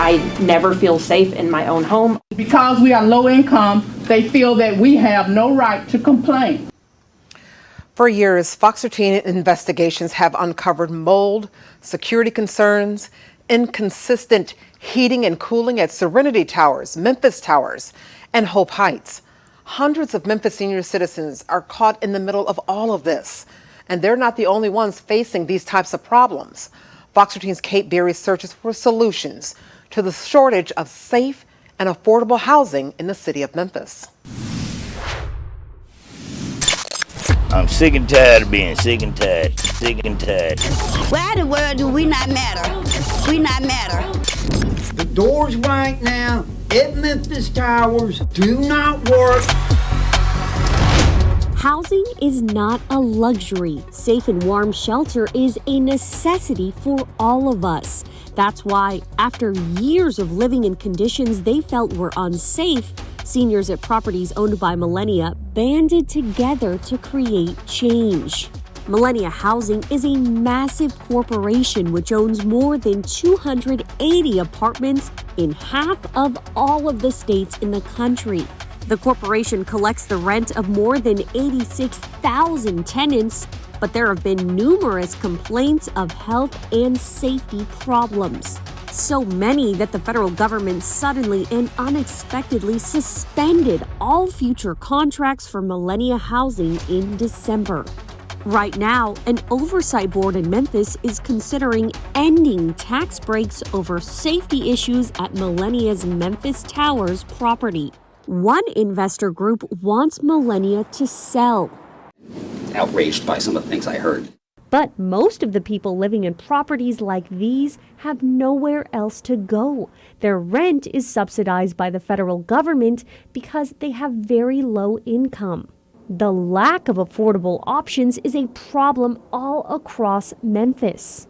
I never feel safe in my own home. Because we are low income, they feel that we have no right to complain. For years, FOX13 investigations have uncovered mold, security concerns, inconsistent heating and cooling at Serenity Towers, Memphis Towers, and Hope Heights. Hundreds of Memphis senior citizens are caught in the middle of all of this, and they're not the only ones facing these types of problems. FOX13's Kate Berry searches for solutions to the shortage of safe and affordable housing in the city of Memphis. I'm sick and tired of being sick and tired, sick and tired. Why in the world do we not matter? We not matter. The doors right now at Memphis Towers do not work. Housing is not a luxury. Safe and warm shelter is a necessity for all of us. That's why, after years of living in conditions they felt were unsafe, seniors at properties owned by Millennia banded together to create change. Millennia Housing is a massive corporation which owns more than 280 apartments in half of all of the states in the country. The corporation collects the rent of more than 86,000 tenants, but there have been numerous complaints of health and safety problems. So many that the federal government suddenly and unexpectedly suspended all future contracts for Millennia Housing in December. Right now, an oversight board in Memphis is considering ending tax breaks over safety issues at Millennia's Memphis Towers property. One investor group wants Millennia to sell. Outraged by some of the things I heard. But most of the people living in properties like these have nowhere else to go. Their rent is subsidized by the federal government because they have very low income. The lack of affordable options is a problem all across Memphis.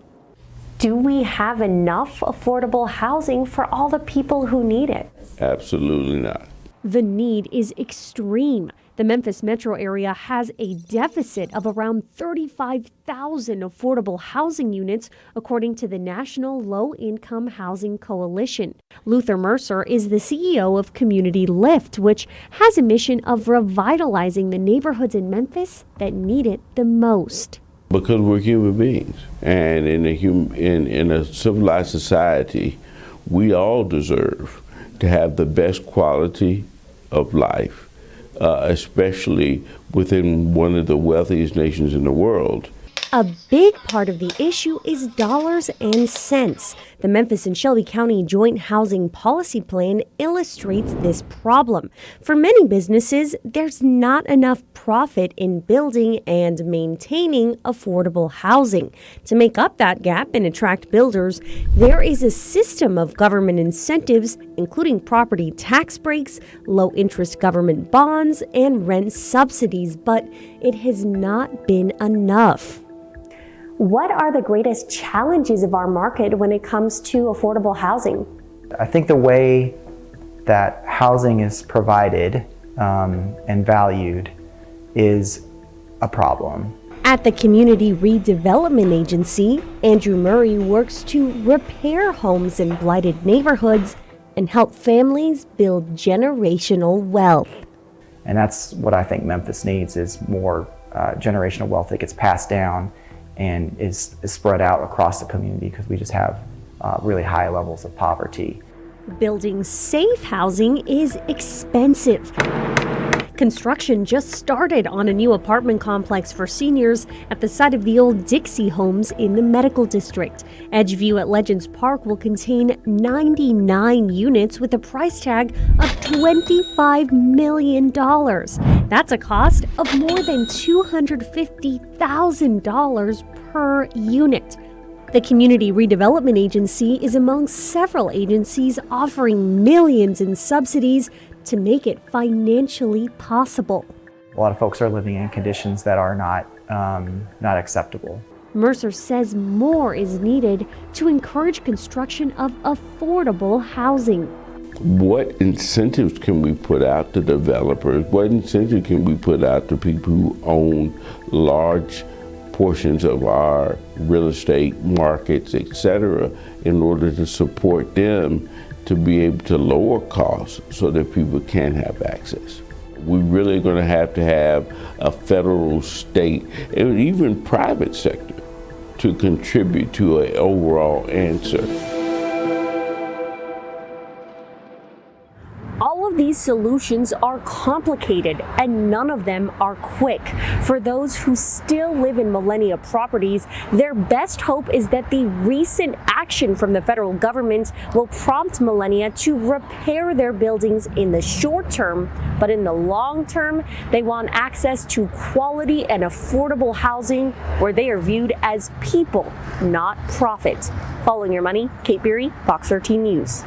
Do we have enough affordable housing for all the people who need it? Absolutely not. The need is extreme. The Memphis metro area has a deficit of around 35,000 affordable housing units, according to the National Low Income Housing Coalition. Luther Mercer is the CEO of Community Lift, which has a mission of revitalizing the neighborhoods in Memphis that need it the most. Because we're human beings, and in a civilized society, we all deserve to have the best quality of life, especially within one of the wealthiest nations in the world. A big part of the issue is dollars and cents. The Memphis and Shelby County Joint Housing Policy Plan illustrates this problem. For many businesses, there's not enough profit in building and maintaining affordable housing. To make up that gap and attract builders, there is a system of government incentives, including property tax breaks, low-interest government bonds, and rent subsidies, but it has not been enough. What are the greatest challenges of our market when it comes to affordable housing? I think the way that housing is provided and valued is a problem. At the Community Redevelopment Agency, Andrew Murray works to repair homes in blighted neighborhoods and help families build generational wealth. And that's what I think Memphis needs, is more generational wealth that gets passed down and is spread out across the community, because we just have really high levels of poverty. Building safe housing is expensive. Construction just started on a new apartment complex for seniors at the site of the old Dixie homes in the medical district. Edgeview at Legends Park will contain 99 units with a price tag of $25 million. That's a cost of more than $250,000 per unit. The Community Redevelopment Agency is among several agencies offering millions in subsidies to make it financially possible. A lot of folks are living in conditions that are not acceptable. Mercer says more is needed to encourage construction of affordable housing. What incentives can we put out to developers? What incentive can we put out to people who own large portions of our real estate markets, etc., in order to support them to be able to lower costs so that people can have access. We're really going to have a federal, state, and even private sector to contribute to an overall answer. All of these solutions are complicated and none of them are quick. For those who still live in millennia properties, their best hope is that the recent action from the federal government will prompt millennia to repair their buildings in the short term, but in the long term, they want access to quality and affordable housing where they are viewed as people, not profit. Following your money, Kate Beery, Fox 13 News.